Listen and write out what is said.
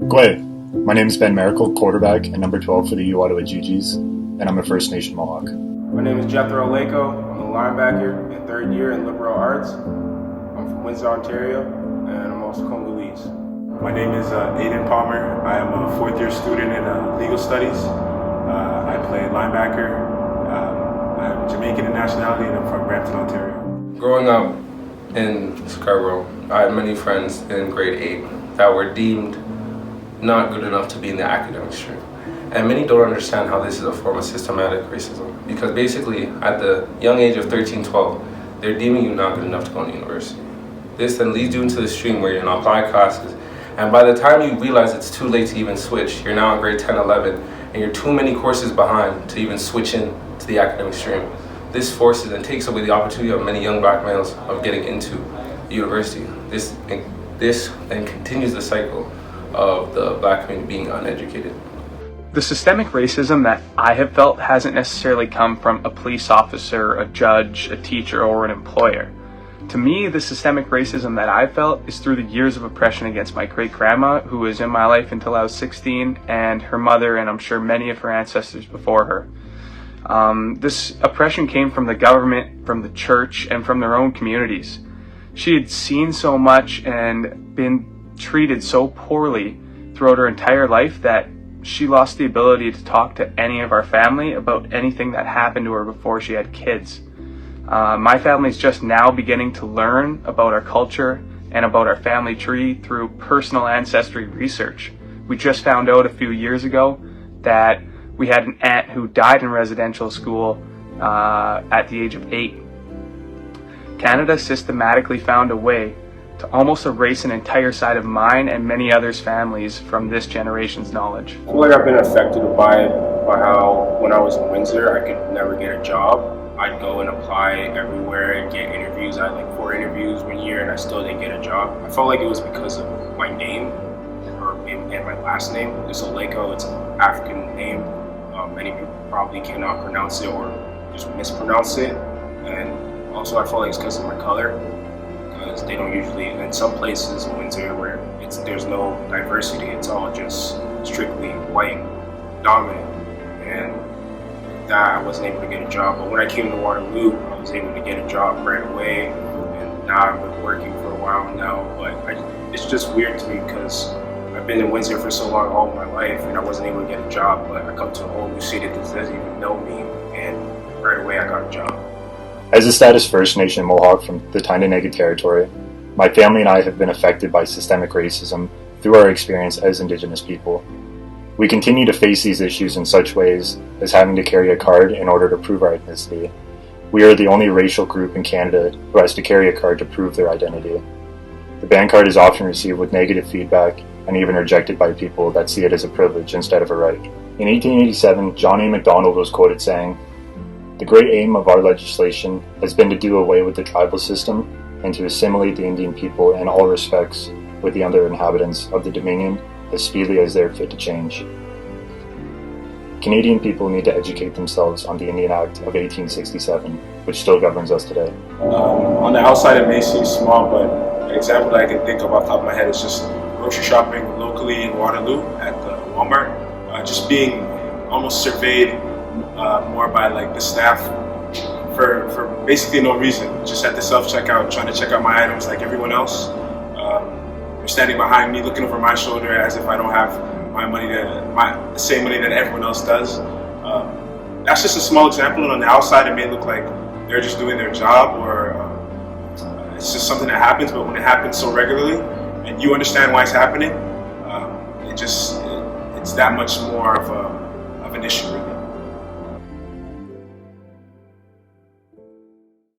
Gway, my name is Ben Miracle, quarterback and number 12 for the U Ottawa GGs, and I'm a First Nation Mohawk. My name is Jethro Lako. I'm a linebacker in third year in liberal arts. I'm from Windsor, Ontario, and I'm also Congolese. My name is Aiden Palmer. I am a fourth year student in legal studies. I play linebacker. I'm Jamaican in nationality and I'm from Brampton, Ontario. Growing up in Scarborough, I had many friends in grade 8 that were deemed not good enough to be in the academic stream. And many don't understand how this is a form of systematic racism, because basically at the young age of 13, 12, they're deeming you not good enough to go to university. This then leads you into the stream where you're in applied classes, and by the time you realize it's too late to even switch, you're now in grade 10, 11, and you're too many courses behind to even switch in to the academic stream. This forces and takes away the opportunity of many young black males of getting into the university. This then continues the cycle of the black community being uneducated. The systemic racism that I have felt hasn't necessarily come from a police officer, a judge, a teacher, or an employer. To me, the systemic racism that I felt is through the years of oppression against my great-grandma, who was in my life until I was 16, and her mother, and I'm sure many of her ancestors before her. This oppression came from the government, from the church, and from their own communities. She had seen so much and been treated so poorly throughout her entire life that she lost the ability to talk to any of our family about anything that happened to her before she had kids. My family's just now beginning to learn about our culture and about our family tree through personal ancestry research. We just found out a few years ago that we had an aunt who died in residential school at the age of 8. Canada systematically found a way to almost erase an entire side of mine and many others' families from this generation's knowledge. I feel like I've been affected by how when I was in Windsor, I could never get a job. I'd go and apply everywhere and get interviews. I had like 4 interviews one year and I still didn't get a job. I felt like it was because of my name and my last name. So Lako, it's an African name. Many people probably cannot pronounce it or just mispronounce it. And also I felt like it's because of my color. Because they don't usually, in some places in Windsor where there's no diversity, it's all just strictly white dominant. And that I wasn't able to get a job. But when I came to Waterloo, I was able to get a job right away. And now I've been working for a while now. But it's just weird to me because I've been in Windsor for so long all my life and I wasn't able to get a job. But I come to a whole new city that doesn't even know me, and right away I got a job. As a status First Nation Mohawk from the Tyendinaga territory, my family and I have been affected by systemic racism through our experience as Indigenous people. We continue to face these issues in such ways as having to carry a card in order to prove our ethnicity. We are the only racial group in Canada who has to carry a card to prove their identity. The band card is often received with negative feedback and even rejected by people that see it as a privilege instead of a right. In 1887, John A. Macdonald was quoted saying, "The great aim of our legislation has been to do away with the tribal system and to assimilate the Indian people in all respects with the other inhabitants of the Dominion as speedily as they are fit to change." Canadian people need to educate themselves on the Indian Act of 1867, which still governs us today. On the outside it may seem small, but an example that I can think of off the top of my head is just grocery shopping locally in Waterloo at the Walmart. Just being almost surveyed more by like the staff for basically no reason, just at the self-checkout, trying to check out my items like everyone else. They're standing behind me, looking over my shoulder as if I don't have the same money that everyone else does. That's just a small example, and on the outside it may look like they're just doing their job or it's just something that happens, but when it happens so regularly and you understand why it's happening, it's that much more of an issue really.